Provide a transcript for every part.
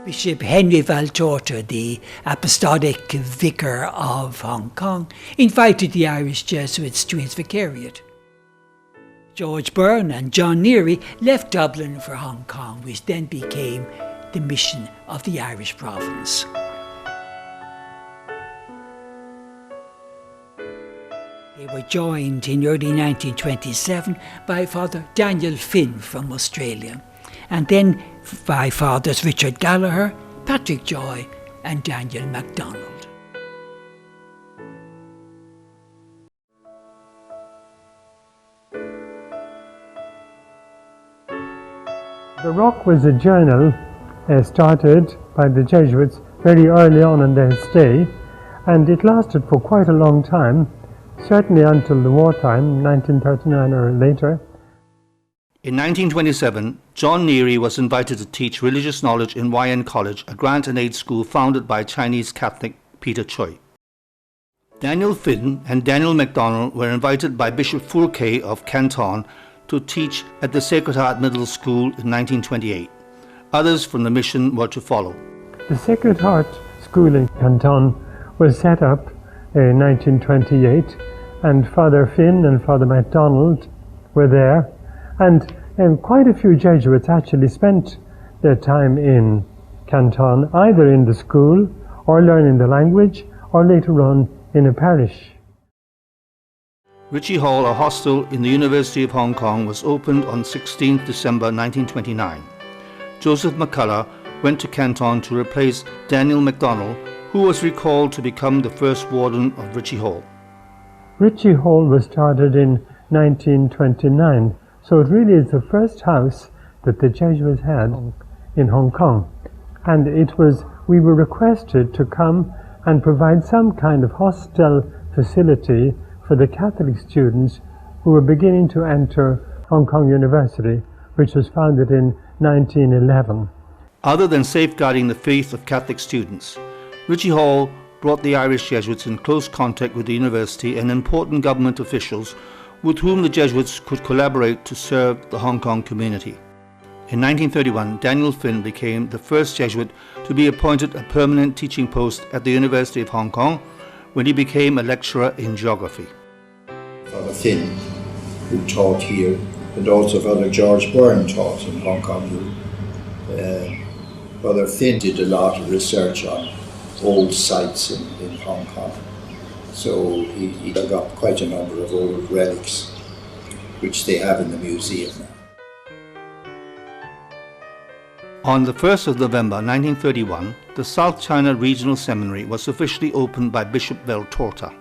Bishop Henry Valtorta, the Apostolic Vicar of Hong Kong, invited the Irish Jesuits to his vicariate. George Byrne and John Neary left Dublin for Hong Kong, which then became the mission of the Irish province. They were joined in early 1927 by Father Daniel Finn from Australia, and then by Fathers Richard Gallagher, Patrick Joy and Daniel MacDonald. The Rock was a journal started by the Jesuits very early on in their stay, and it lasted for quite a long time, certainly until the wartime, 1939 or later. In 1927, John Neary was invited to teach religious knowledge in YN College, a grant and aid school founded by Chinese Catholic Peter Tsui. Daniel Finn and Daniel MacDonald were invited by Bishop Fourcade of Canton to teach at the Sacred Heart Middle School in 1928. Others from the mission were to follow. The Sacred Heart School in Canton was set up in 1928, and Father Finn and Father MacDonald were there, and quite a few Jesuits actually spent their time in Canton, either in the school or learning the language, or later on in a parish. Ritchie Hall, a hostel in the University of Hong Kong, was opened on 16 December 1929. Joseph McCullough went to Canton to replace Daniel MacDonald, who was recalled to become the first warden of Ritchie Hall. Ritchie Hall was started in 1929, so it really is the first house that the Jesuits had in Hong Kong. And we were requested to come and provide some kind of hostel facility for the Catholic students who were beginning to enter Hong Kong University, which was founded in 1911. Other than safeguarding the faith of Catholic students, Ritchie Hall brought the Irish Jesuits in close contact with the university and important government officials with whom the Jesuits could collaborate to serve the Hong Kong community. In 1931, Daniel Finn became the first Jesuit to be appointed a permanent teaching post at the University of Hong Kong when he became a lecturer in geography. Father Finn, who taught here, and also Father George Byrne taught in Hong Kong. Father Finn did a lot of research on old sites in Hong Kong. So he dug up quite a number of old relics, which they have in the museum now. On the 1st of November 1931, the South China Regional Seminary was officially opened by Bishop Valtorta.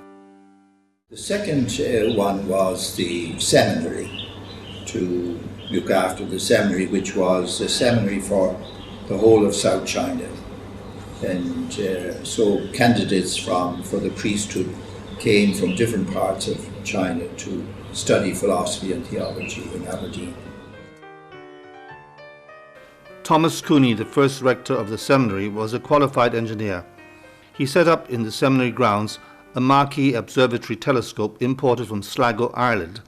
The second one was the seminary, to look after the seminary, which was a seminary for the whole of South China. And so candidates for the priesthood came from different parts of China to study philosophy and theology in Aberdeen. Thomas Cooney, the first rector of the seminary, was a qualified engineer. He set up in the seminary grounds a Marquis Observatory telescope imported from Sligo, Ireland,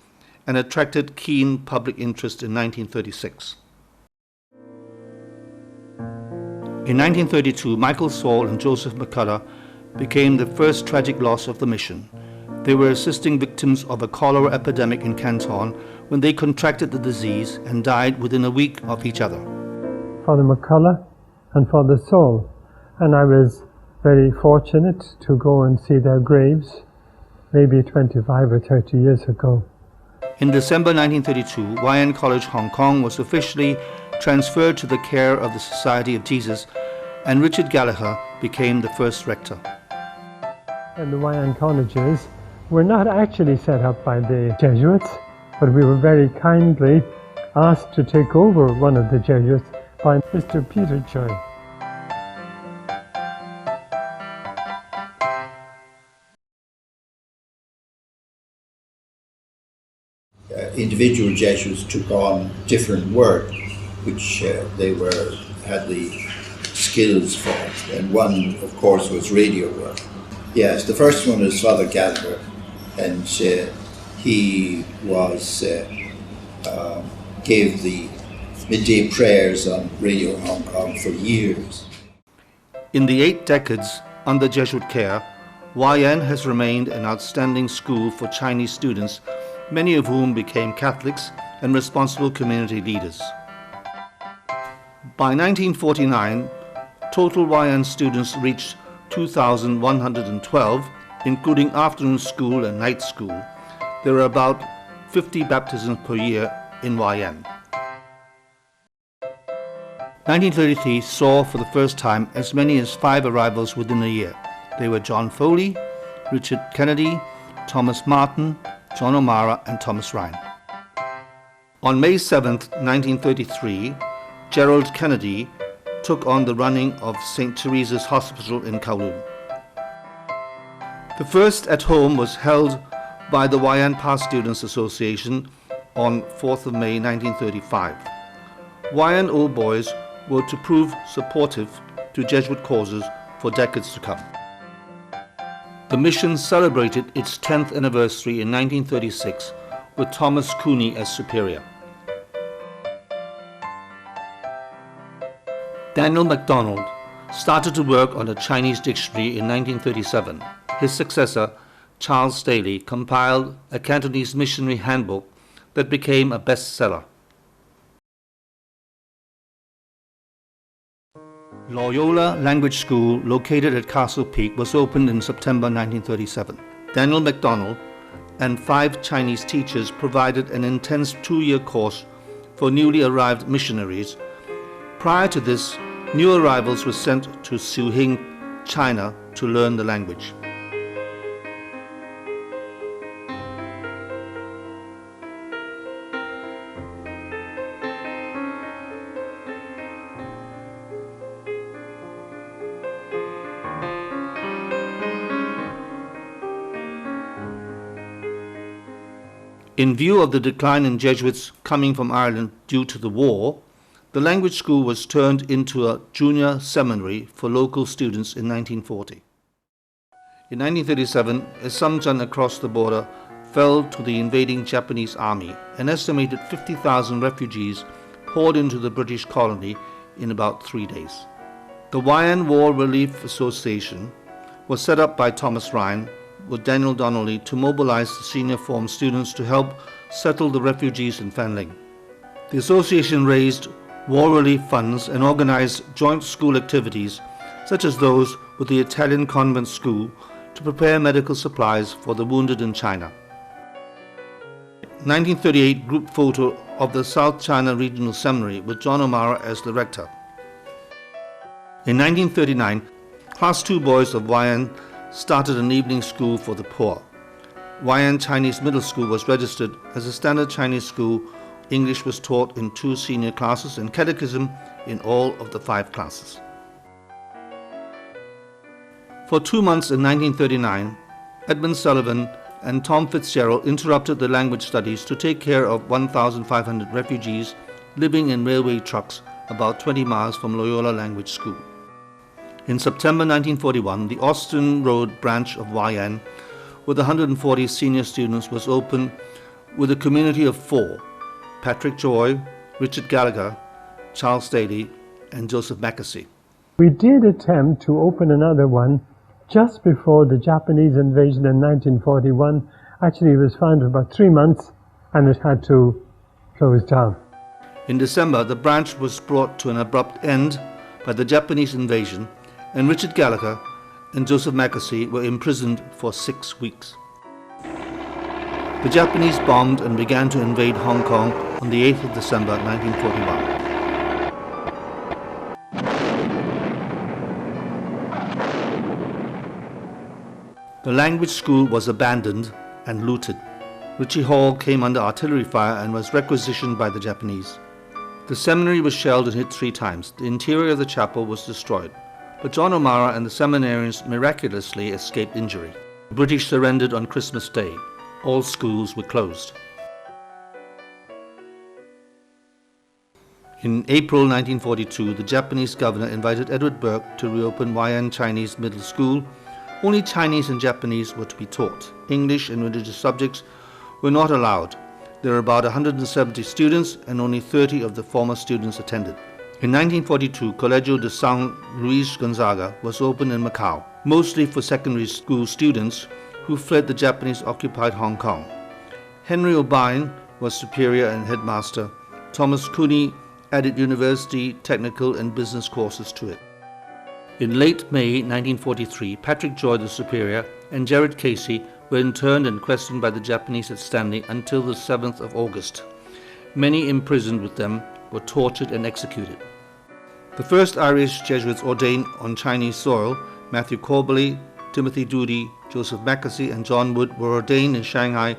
and attracted keen public interest in 1936. In 1932, Michael Saul and Joseph McCullough became the first tragic loss of the mission. They were assisting victims of a cholera epidemic in Canton when they contracted the disease and died within a week of each other. Father McCullough and Father Saul, and I was very fortunate to go and see their graves maybe 25 or 30 years ago. In December 1932, YN College Hong Kong was officially transferred to the care of the Society of Jesus, and Richard Gallagher became the first rector. And the YN colleges were not actually set up by the Jesuits, but we were very kindly asked to take over one of the Jesuits by Mr. Peter Tsui. Individual Jesuits took on different work, which they had the skills for, and one, of course, was radio work. Yes, the first one was Father Gallagher, and he gave the midday prayers on Radio Hong Kong for years. In the 8 decades under Jesuit care, YN has remained an outstanding school for Chinese students, many of whom became Catholics and responsible community leaders. By 1949, total YN students reached 2,112, including afternoon school and night school. There are about 50 baptisms per year in YN. 1933 saw for the first time as many as 5 arrivals within a year. They were John Foley, Richard Kennedy, Thomas Martin, John O'Mara, and Thomas Ryan. On May 7, 1933, Gerald Kennedy took on the running of St. Teresa's Hospital in Kowloon. The first at home was held by the YN Past Students Association on 4th of May 1935. YN Old Boys were to prove supportive to Jesuit causes for decades to come. The mission celebrated its 10th anniversary in 1936 with Thomas Cooney as superior. Daniel MacDonald started to work on a Chinese dictionary in 1937. His successor, Charles Staley, compiled a Cantonese missionary handbook that became a bestseller. Loyola Language School, located at Castle Peak, was opened in September 1937. Daniel MacDonald and 5 Chinese teachers provided an intense 2-year course for newly arrived missionaries. Prior to this, new arrivals were sent to Suihing, China, to learn the language. In view of the decline in Jesuits coming from Ireland due to the war, the language school was turned into a junior seminary for local students in 1940. In 1937, Assumption across the border fell to the invading Japanese army. An estimated 50,000 refugees poured into the British colony in about 3 days. The YN War Relief Association was set up by Thomas Ryan with Daniel Donnelly to mobilize the senior form students to help settle the refugees in Fanling. The association raised war relief funds and organized joint school activities such as those with the Italian convent school to prepare medical supplies for the wounded in China. 1938 group photo of the South China Regional Seminary with John O'Mara as the rector. In 1939, Class 2 boys of YN started an evening school for the poor. YN Chinese Middle School was registered as a standard Chinese school. English was taught in 2 senior classes and catechism in all of the 5 classes. For 2 months in 1939, Edmund Sullivan and Tom Fitzgerald interrupted the language studies to take care of 1,500 refugees living in railway trucks about 20 miles from Loyola Language School. In September 1941, the Austin Road branch of YN, with 140 senior students, was opened with a community of 4: Patrick Joy, Richard Gallagher, Charles Staley, and Joseph Mackesy. We did attempt to open another one just before the Japanese invasion in 1941. Actually, it was founded for about 3 months and it had to close down. In December, the branch was brought to an abrupt end by the Japanese invasion, and Richard Gallagher and Joseph Mackesy were imprisoned for 6 weeks. The Japanese bombed and began to invade Hong Kong on the 8th of December 1941. The language school was abandoned and looted. Ritchie Hall came under artillery fire and was requisitioned by the Japanese. The seminary was shelled and hit 3 times. The interior of the chapel was destroyed, but John O'Mara and the seminarians miraculously escaped injury. The British surrendered on Christmas Day. All schools were closed. In April 1942, the Japanese governor invited Edward Burke to reopen YN Chinese Middle School. Only Chinese and Japanese were to be taught. English and religious subjects were not allowed. There were about 170 students and only 30 of the former students attended. In 1942, Colegio de San Luis Gonzaga was opened in Macau, mostly for secondary school students who fled the Japanese-occupied Hong Kong. Henry O'Brien was superior and headmaster. Thomas Cooney added university, technical and business courses to it. In late May 1943, Patrick Joy, the superior, and Jared Casey were interned and questioned by the Japanese at Stanley until the 7th of August. Many imprisoned with them were tortured and executed. The first Irish Jesuits ordained on Chinese soil, Matthew Corbally, Timothy Doody, Joseph Mackesy, and John Wood, were ordained in Shanghai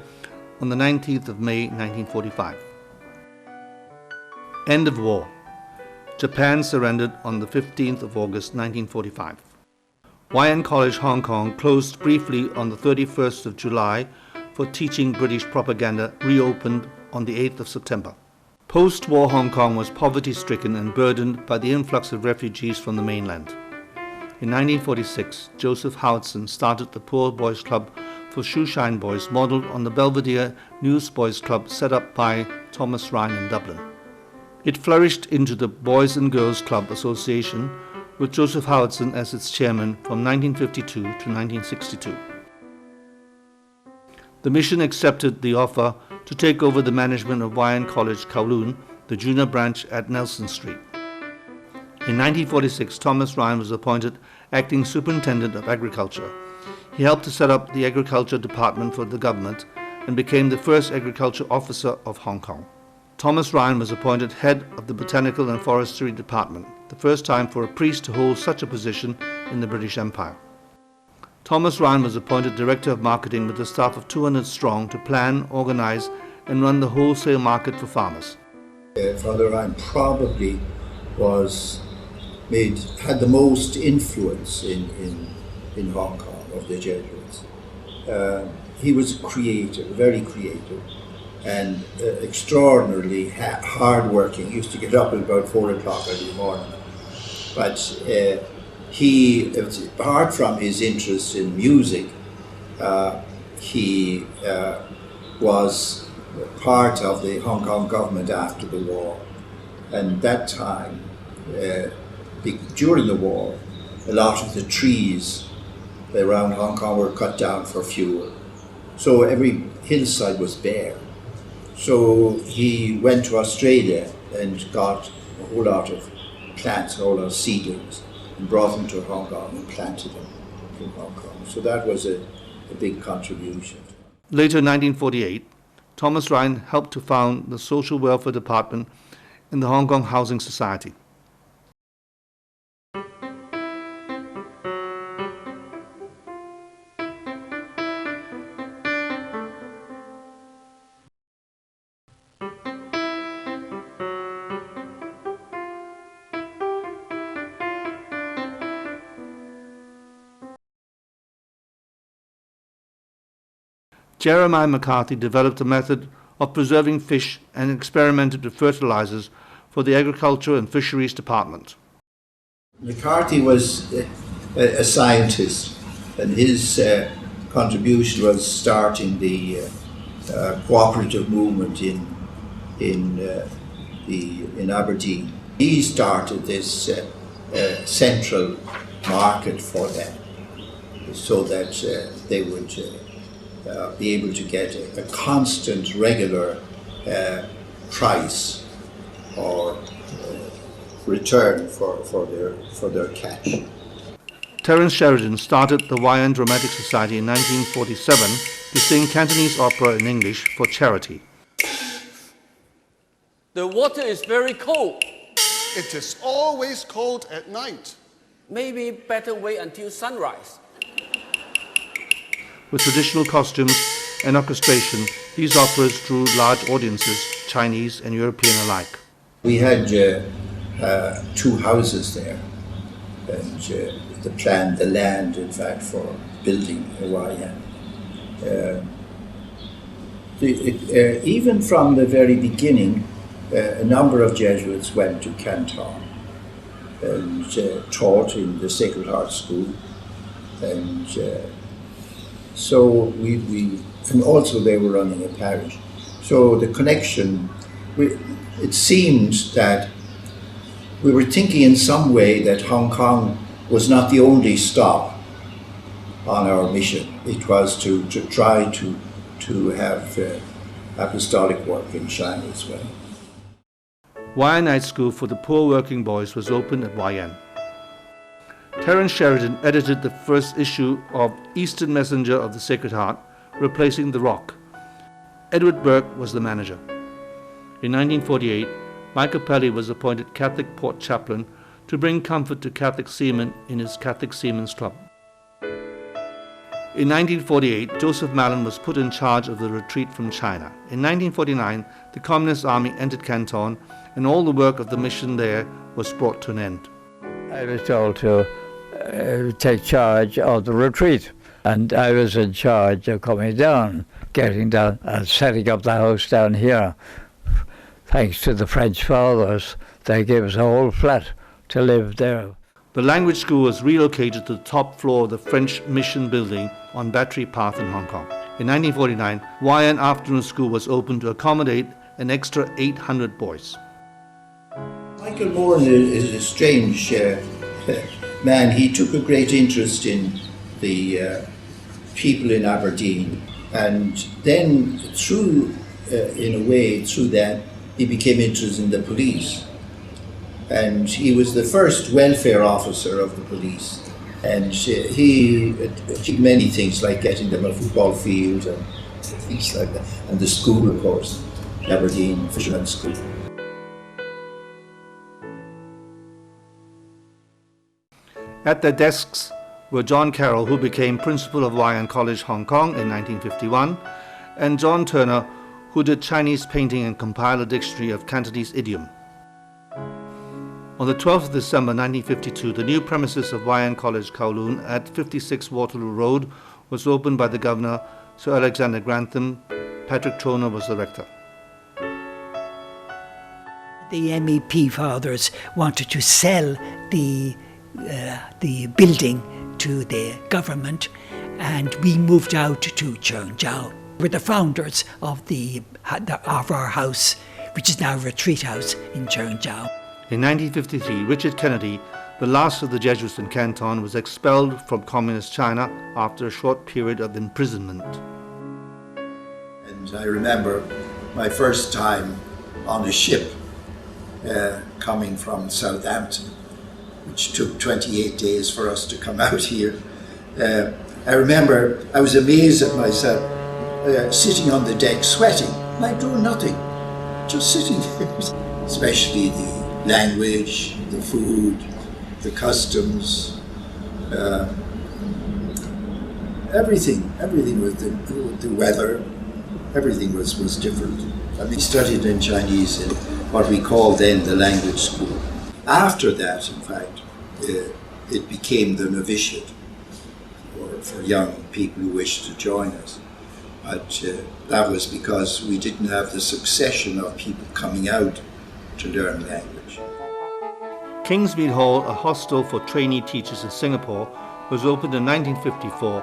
on the 19th of May 1945. End of war. Japan surrendered on the 15th of August 1945. YN College Hong Kong closed briefly on the 31st of July for teaching British propaganda, reopened on the 8th of September. Post-war Hong Kong was poverty-stricken and burdened by the influx of refugees from the mainland. In 1946, Joseph Howardson started the Poor Boys Club for shoeshine boys, modelled on the Belvedere Newsboys Club set up by Thomas Ryan in Dublin. It flourished into the Boys and Girls Club Association, with Joseph Howardson as its chairman from 1952 to 1962. The mission accepted the offer to take over the management of YN College Kowloon, the junior branch at Nelson Street. In 1946, Thomas Ryan was appointed acting superintendent of agriculture. He helped to set up the agriculture department for the government and became the first agriculture officer of Hong Kong. Thomas Ryan was appointed head of the Botanical and Forestry Department, the first time for a priest to hold such a position in the British Empire. Thomas Ryan was appointed Director of Marketing with a staff of 200 strong to plan, organize, and run the wholesale market for farmers. Father Ryan probably had the most influence in Hong Kong of the Jesuits. He was creative, very creative, and extraordinarily hard-working. He used to get up at about 4 o'clock every morning. But he, apart from his interest in music, he was part of the Hong Kong government after the war. And that time, during the war, a lot of the trees around Hong Kong were cut down for fuel. So every hillside was bare. So he went to Australia and got a whole lot of plants, a whole lot of seedlings, and brought them to Hong Kong and planted them in Hong Kong. So that was a big contribution. Later in 1948, Thomas Ryan helped to found the Social Welfare Department in the Hong Kong Housing Society. Jeremiah McCarthy developed a method of preserving fish and experimented with fertilizers for the Agriculture and Fisheries Department. McCarthy was a scientist, and his contribution was starting the cooperative movement in Aberdeen. He started this central market for them, so that they would be able to get a constant, regular price or return for their catch. Terence Sheridan started the YN Dramatic Society in 1947 to sing Cantonese opera in English for charity. The water is very cold. It is always cold at night. Maybe better wait until sunrise. With traditional costumes and orchestration, these operas drew large audiences, Chinese and European alike. We had 2 houses there, and the land, in fact, for building a YN. Even from the very beginning, a number of Jesuits went to Canton and taught in the Sacred Heart School, and so and also they were running a parish. So the connection, it seemed that we were thinking in some way that Hong Kong was not the only stop on our mission. It was to try to have apostolic work in China as well. Wai'an Night School for the Poor Working Boys was opened at Wai'an. Terence Sheridan edited the first issue of Eastern Messenger of the Sacred Heart, replacing The Rock. Edward Burke was the manager. In 1948, Michael Pelly was appointed Catholic Port Chaplain to bring comfort to Catholic seamen in his Catholic Seamen's Club. In 1948, Joseph Mallon was put in charge of the retreat from China. In 1949, the Communist Army entered Canton, and all the work of the mission there was brought to an end. I was told to take charge of the retreat, and I was in charge of coming down, getting down and setting up the house down here. Thanks to the French fathers, they gave us a whole flat to live there. The language school was relocated to the top floor of the French Mission building on Battery Path in Hong Kong. In 1949, Wai'an Afternoon School was opened to accommodate an extra 800 boys. Michael Moore is a strange man. He took a great interest in the people in Aberdeen, and then in a way, through that, he became interested in the police. And he was the first welfare officer of the police. And he achieved many things, like getting them a football field and things like that. And the school, of course, Aberdeen Fishermen's School. At their desks were John Carroll, who became principal of Wai'an College, Hong Kong in 1951, and John Turner, who did Chinese painting and compiled a dictionary of Cantonese idiom. On the 12th of December 1952, the new premises of Wai'an College, Kowloon at 56 Waterloo Road was opened by the Governor, Sir Alexander Grantham. Patrick Toner was the rector. The MEP fathers wanted to sell the building to the government, and we moved out to Cheungjiao. We're the founders of our house, which is now a retreat house in Cheungjiao. In 1953, Richard Kennedy, the last of the Jesuits in Canton, was expelled from Communist China after a short period of imprisonment. And I remember my first time on a ship coming from Southampton, which took 28 days for us to come out here. I remember I was amazed at myself sitting on the deck sweating, like doing nothing, just sitting there. Especially the language, the food, the customs, everything with the weather, everything was different. I mean, studied in Chinese in what we call then the language school. After that, in fact, it became the novitiate for young people who wished to join us. But that was because we didn't have the succession of people coming out to learn language. Kingsmead Hall, a hostel for trainee teachers in Singapore, was opened in 1954.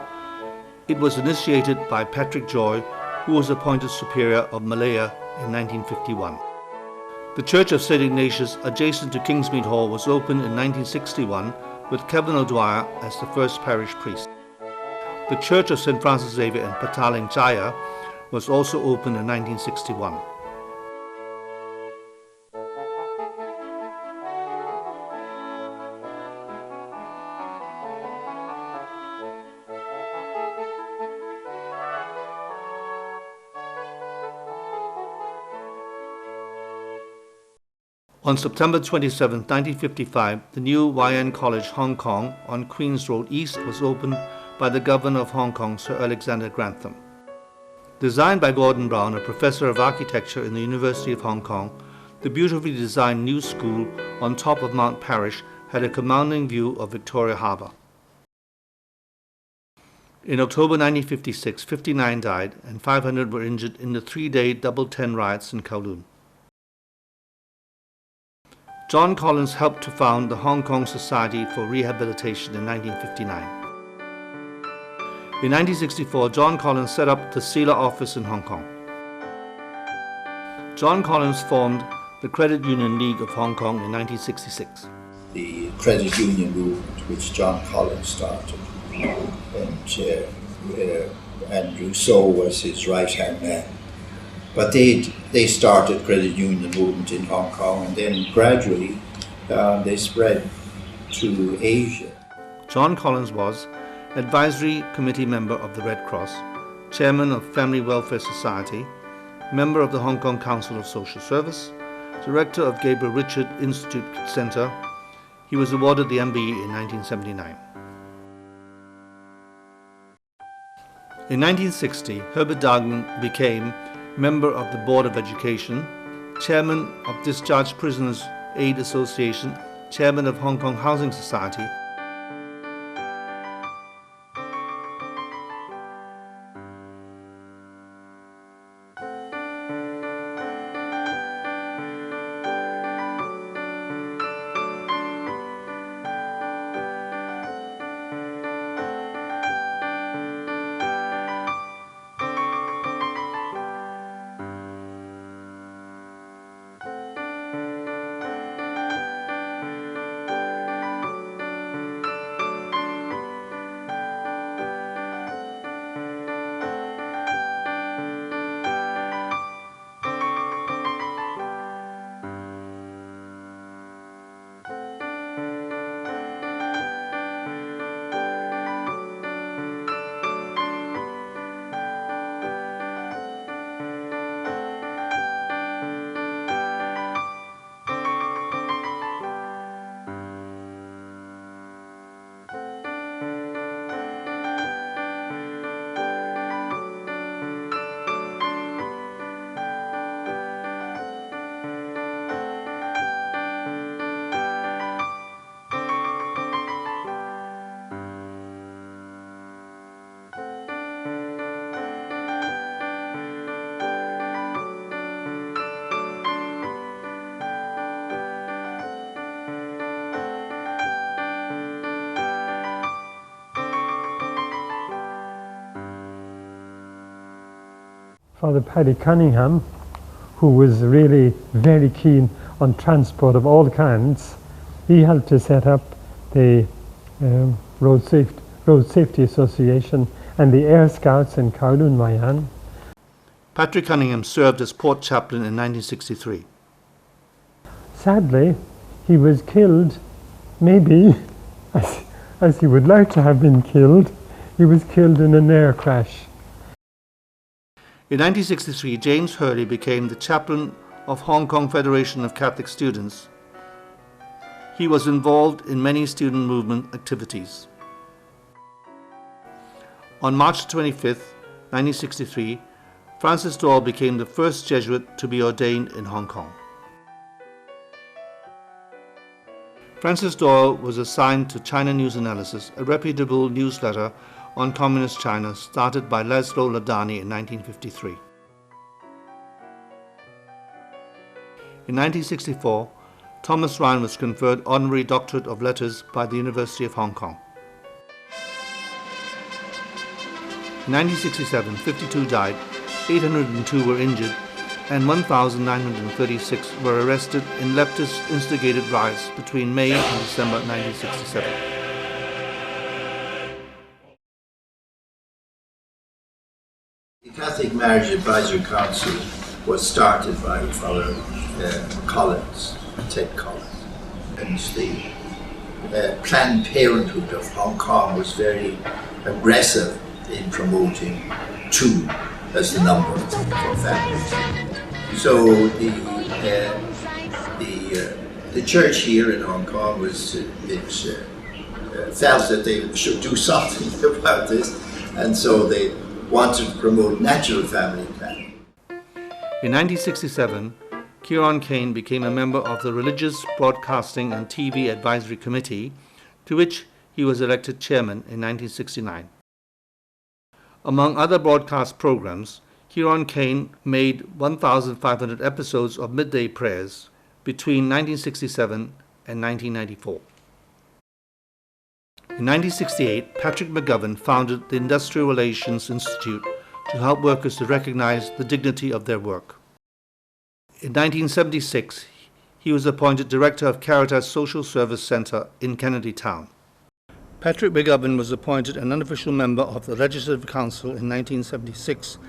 It was initiated by Patrick Joy, who was appointed Superior of Malaya in 1951. The Church of St. Ignatius, adjacent to Kingsmead Hall, was opened in 1961 with Kevin O'Dwyer as the first parish priest. The Church of St. Francis Xavier in Petaling Jaya was also opened in 1961. On September 27, 1955, the new Wai'an College, Hong Kong, on Queen's Road East was opened by the Governor of Hong Kong, Sir Alexander Grantham. Designed by Gordon Brown, a professor of architecture in the University of Hong Kong, the beautifully designed new school on top of Mount Parrish had a commanding view of Victoria Harbour. In October 1956, 59 died and 500 were injured in the three-day Double 10 riots in Kowloon. John Collins helped to found the Hong Kong Society for Rehabilitation in 1959. In 1964, John Collins set up the CELA office in Hong Kong. John Collins formed the Credit Union League of Hong Kong in 1966. The credit union movement, which John Collins started, and Rousseau was his right-hand man. But they started credit union movement in Hong Kong, and then gradually they spread to Asia. John Collins was Advisory Committee member of the Red Cross, Chairman of Family Welfare Society, member of the Hong Kong Council of Social Service, Director of Gabriel Richard Institute Centre. He was awarded the MBE in 1979. In 1960, Herbert Dargan became member of the Board of Education, Chairman of Discharged Prisoners Aid Association, Chairman of Hong Kong Housing Society. Father Paddy Cunningham, who was really very keen on transport of all kinds, he helped to set up the Road Safety Association and the Air Scouts in Kowloon Mayan. Patrick Cunningham served as port chaplain in 1963. Sadly, he was killed, maybe as he would like to have been killed. He was killed in an air crash. In 1963, James Hurley became the chaplain of Hong Kong Federation of Catholic Students. He was involved in many student movement activities. On March 25, 1963, Francis Doyle became the first Jesuit to be ordained in Hong Kong. Francis Doyle was assigned to China News Analysis, a reputable newsletter on Communist China started by Laszlo Ladany in 1953. In 1964, Thomas Ryan was conferred Honorary Doctorate of Letters by the University of Hong Kong. In 1967, 52 died, 802 were injured, and 1,936 were arrested in leftist-instigated riots between May and December 1967. The Catholic Marriage Advisory Council was started by Father Collins, Ted Collins. And the Planned Parenthood of Hong Kong was very aggressive in promoting two as the number for families. So the church here in Hong Kong was felt that they should do something about this, and so they wanted to promote natural family planning. In 1967, Kieran Kane became a member of the Religious Broadcasting and TV Advisory Committee, to which he was elected chairman in 1969. Among other broadcast programs, Kieran Kane made 1,500 episodes of midday prayers between 1967 and 1994. In 1968, Patrick McGovern founded the Industrial Relations Institute to help workers to recognize the dignity of their work. In 1976, he was appointed Director of Caritas Social Service Centre in Kennedy Town. Patrick McGovern was appointed an unofficial member of the Legislative Council in 1976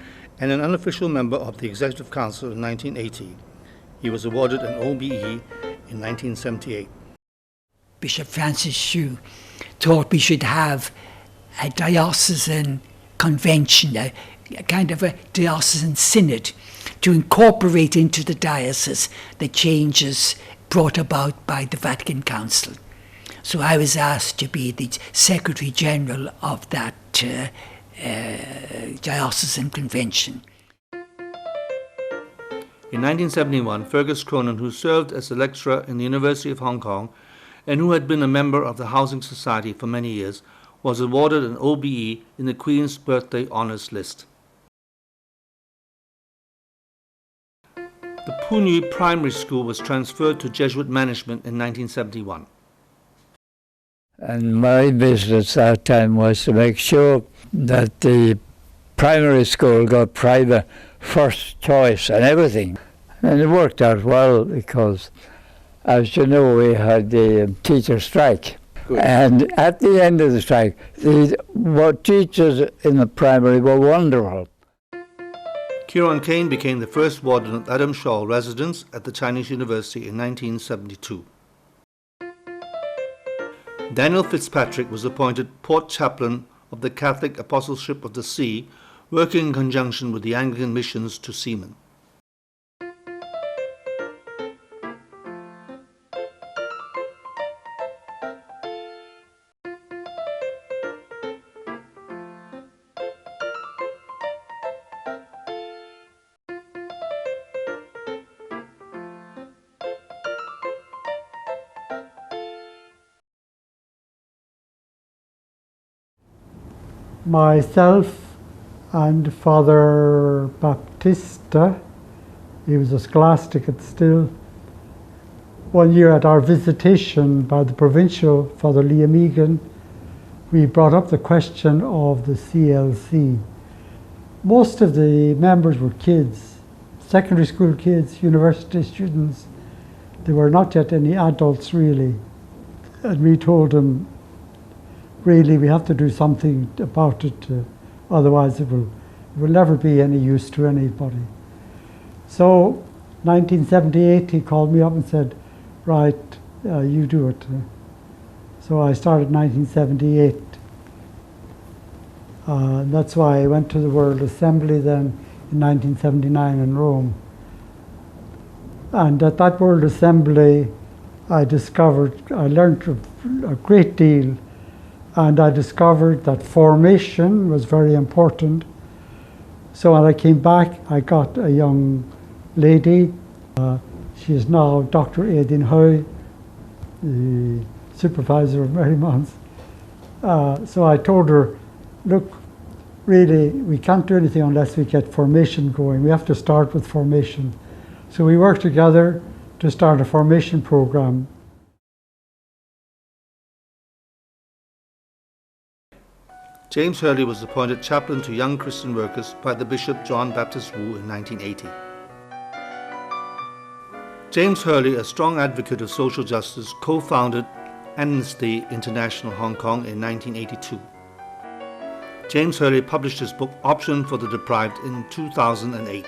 and an unofficial member of the Executive Council in 1980. He was awarded an OBE in 1978. Bishop Francis Hsu thought we should have a diocesan convention, a kind of a diocesan synod, to incorporate into the diocese the changes brought about by the Vatican Council. So I was asked to be the Secretary General of that diocesan convention. In 1971, Fergus Cronin, who served as a lecturer in the University of Hong Kong and who had been a member of the Housing Society for many years, was awarded an OBE in the Queen's Birthday Honours List. The Punyu Primary School was transferred to Jesuit management in 1971. And my business that time was to make sure that the primary school got private first choice and everything. And it worked out well because, as you know, we had the teacher strike. Good. And at the end of the strike, the teachers in the primary were wonderful. Kieran Kane became the first warden of Adam Shaw residence at the Chinese University in 1972. Daniel Fitzpatrick was appointed Port Chaplain of the Catholic Apostleship of the Sea, working in conjunction with the Anglican missions to seamen. Myself and Father Baptista, he was a scholastic at Still. One year at our visitation by the provincial, Father Liam Egan, we brought up the question of the CLC. Most of the members were kids, secondary school kids, university students. There were not yet any adults really. And we told them, really, we have to do something about it, otherwise it will never be any use to anybody. So, 1978, he called me up and said, right, you do it. So I started 1978. That's why I went to the World Assembly then in 1979 in Rome. And at that World Assembly, I learned a great deal. And I discovered that formation was very important. So when I came back, I got a young lady. She is now Dr. Aidin Hui, the supervisor of Marymount's. So I told her, look, really, we can't do anything unless we get formation going. We have to start with formation. So we worked together to start a formation program. James Hurley was appointed chaplain to young Christian workers by the Bishop John Baptist Wu in 1980. James Hurley, a strong advocate of social justice, co-founded Amnesty International Hong Kong in 1982. James Hurley published his book Option for the Deprived in 2008.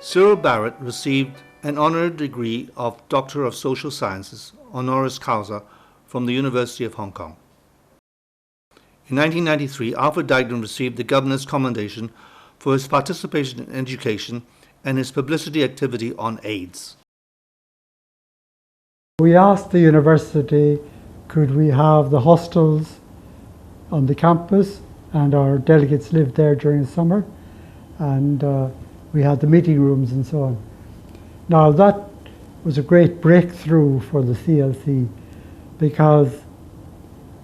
Cyril Barrett received an honorary degree of Doctor of Social Sciences, honoris causa, from the University of Hong Kong. In 1993, Alfred Dignan received the Governor's Commendation for his participation in education and his publicity activity on AIDS. We asked the university, could we have the hostels on the campus, and our delegates lived there during the summer, and we had the meeting rooms and so on. Now that was a great breakthrough for the CLC, because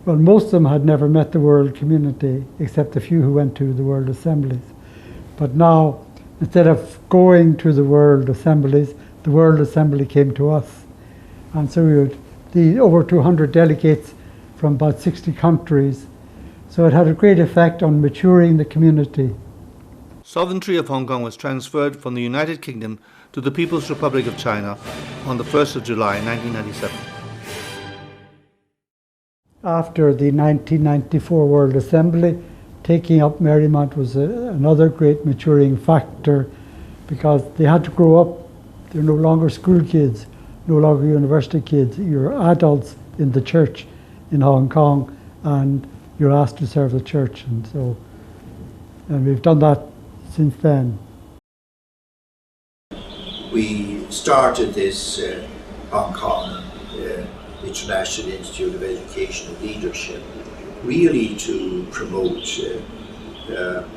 Well, most of them had never met the World Community, except a few who went to the World Assemblies. But now, instead of going to the World Assemblies, the World Assembly came to us. And so we had over 200 delegates from about 60 countries. So it had a great effect on maturing the community. Sovereignty of Hong Kong was transferred from the United Kingdom to the People's Republic of China on the 1st of July 1997. After the 1994 World Assembly, taking up Marymount was another great maturing factor, because they had to grow up. They're no longer school kids, no longer university kids. You're adults in the church in Hong Kong, and you're asked to serve the church. And we've done that since then. We started this Hong Kong International Institute of Education and Leadership really to promote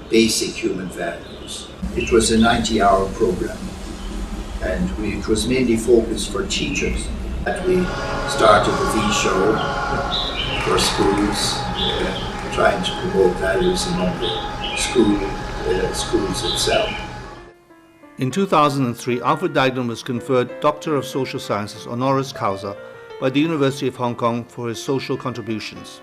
basic human values. It was a 90-hour program, and it was mainly focused for teachers. And we started the V-Show for schools, trying to promote values among the schools itself. In 2003, Alfred Dagden was conferred Doctor of Social Sciences honoris causa by the University of Hong Kong for his social contributions.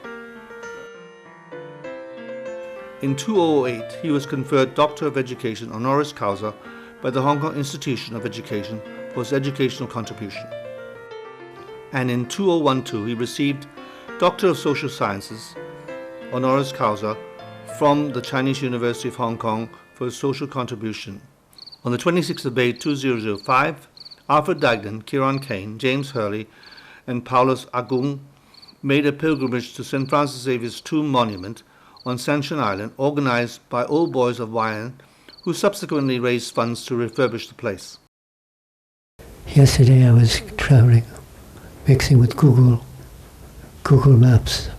In 2008, he was conferred Doctor of Education honoris causa by the Hong Kong Institution of Education for his educational contribution. And in 2012, he received Doctor of Social Sciences honoris causa from the Chinese University of Hong Kong for his social contribution. On the 26th of May 2005, Alfred Dagden, Kieran Kane, James Hurley, and Paulus Agung made a pilgrimage to St. Francis Xavier's tomb monument on Sanshan Island, organized by Old Boys of Wyan, who subsequently raised funds to refurbish the place. Yesterday I was traveling, mixing with Google Maps.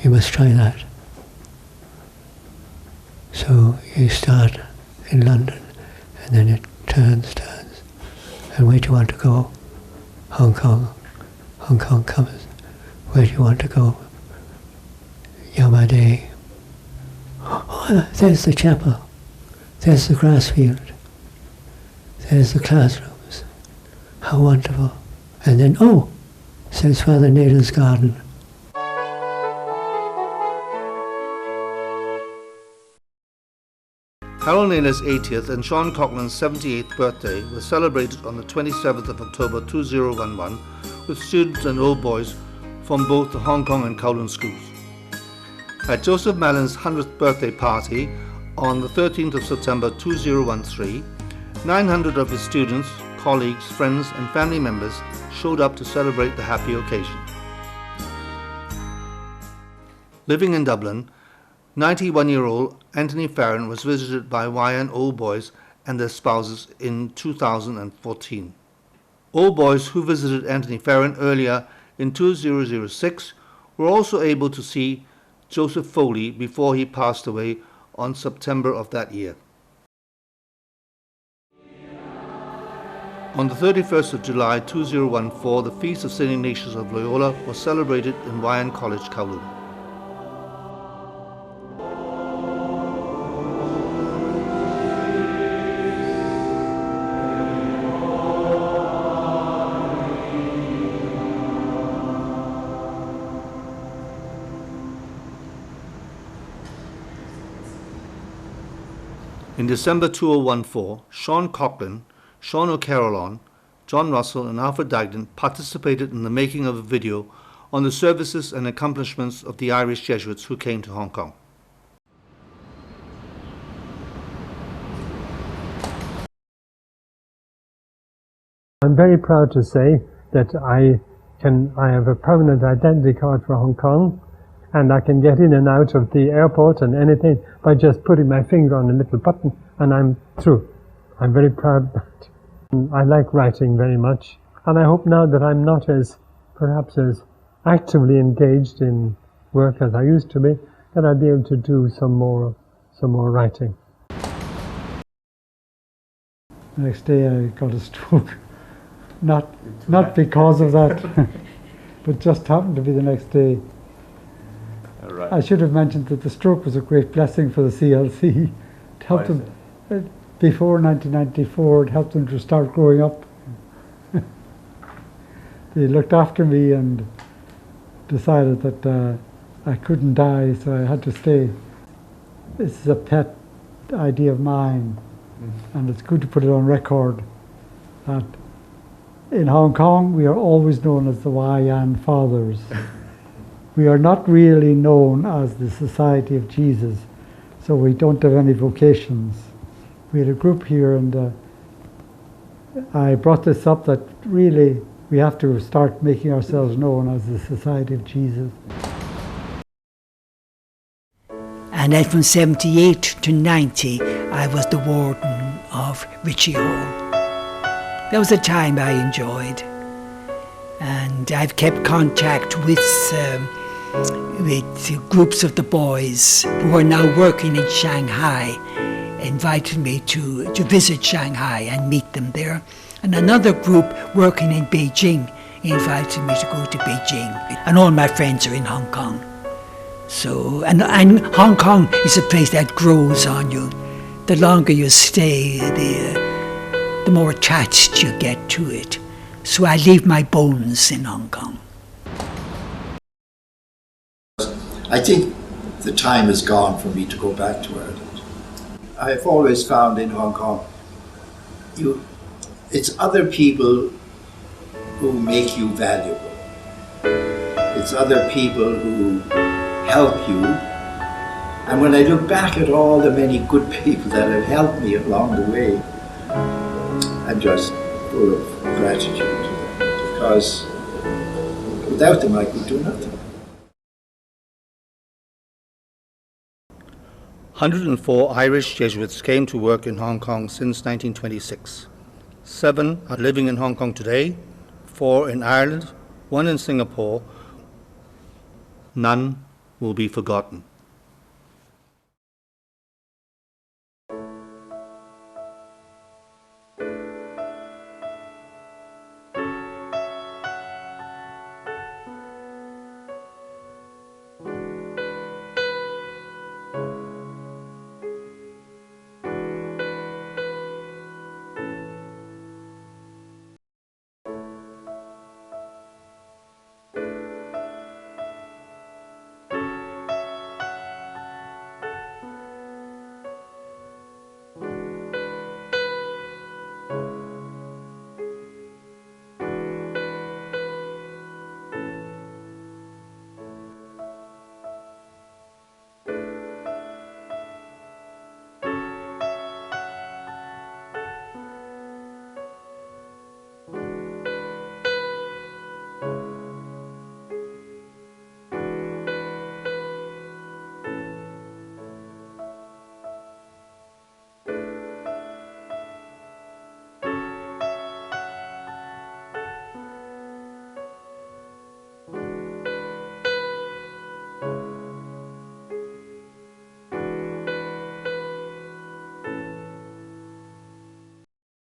You must try that. So you start in London, and then it turns, and where do you want to go? Hong Kong comes. Where do you want to go? Yamade. Oh, there's the chapel. There's the grass field. There's the classrooms. How wonderful. And then, oh, says Father Nader's garden. Harold Naylor's 80th and Sean Coughlin's 78th birthday was celebrated on the 27th of October 2011 with students and old boys from both the Hong Kong and Kowloon schools. At Joseph Mallon's 100th birthday party on the 13th of September 2013, 900 of his students, colleagues, friends and family members showed up to celebrate the happy occasion. Living in Dublin, 91-year-old Anthony Farron was visited by Wyan old boys and their spouses in 2014. Old boys who visited Anthony Farron earlier in 2006 were also able to see Joseph Foley before he passed away on September of that year. On the 31st of July 2014, the Feast of St. Ignatius of Loyola was celebrated in Wyan College, Kowloon. In December 2014, Sean Coughlin, Sean O'Carrollon, John Russell and Alfred Dagden participated in the making of a video on the services and accomplishments of the Irish Jesuits who came to Hong Kong. I'm very proud to say that I have a permanent identity card for Hong Kong, and I can get in and out of the airport and anything by just putting my finger on a little button, and I'm through. I'm very proud of that. I like writing very much, and I hope now that I'm not perhaps as actively engaged in work as I used to be, that I'll be able to do some more writing. The next day I got a stroke. Not because of that. but just happened to be the next day. Right. I should have mentioned that the stroke was a great blessing for the CLC. It helped them, before 1994, it helped them to start growing up. They looked after me and decided that I couldn't die, so I had to stay. This is a pet idea of mine, and it's good to put it on record that in Hong Kong we are always known as the Wai-Yan Fathers. We are not really known as the Society of Jesus, so we don't have any vocations. We had a group here, and I brought this up that really we have to start making ourselves known as the Society of Jesus. And then from 78 to 90, I was the warden of Ritchie Hall. That was a time I enjoyed. And I've kept contact with groups of the boys who are now working in Shanghai, invited me to visit Shanghai and meet them there. And another group working in Beijing invited me to go to Beijing. And all my friends are in Hong Kong. So, and Hong Kong is a place that grows on you. The longer you stay, the more attached you get to it. So I leave my bones in Hong Kong. I think the time is gone for me to go back to Ireland. I've always found in Hong Kong, it's other people who make you valuable. It's other people who help you. And when I look back at all the many good people that have helped me along the way, I'm just full of gratitude to them, because without them I could do nothing. 104 Irish Jesuits came to work in Hong Kong since 1926. 7 are living in Hong Kong today, 4 in Ireland, 1 in Singapore. None will be forgotten.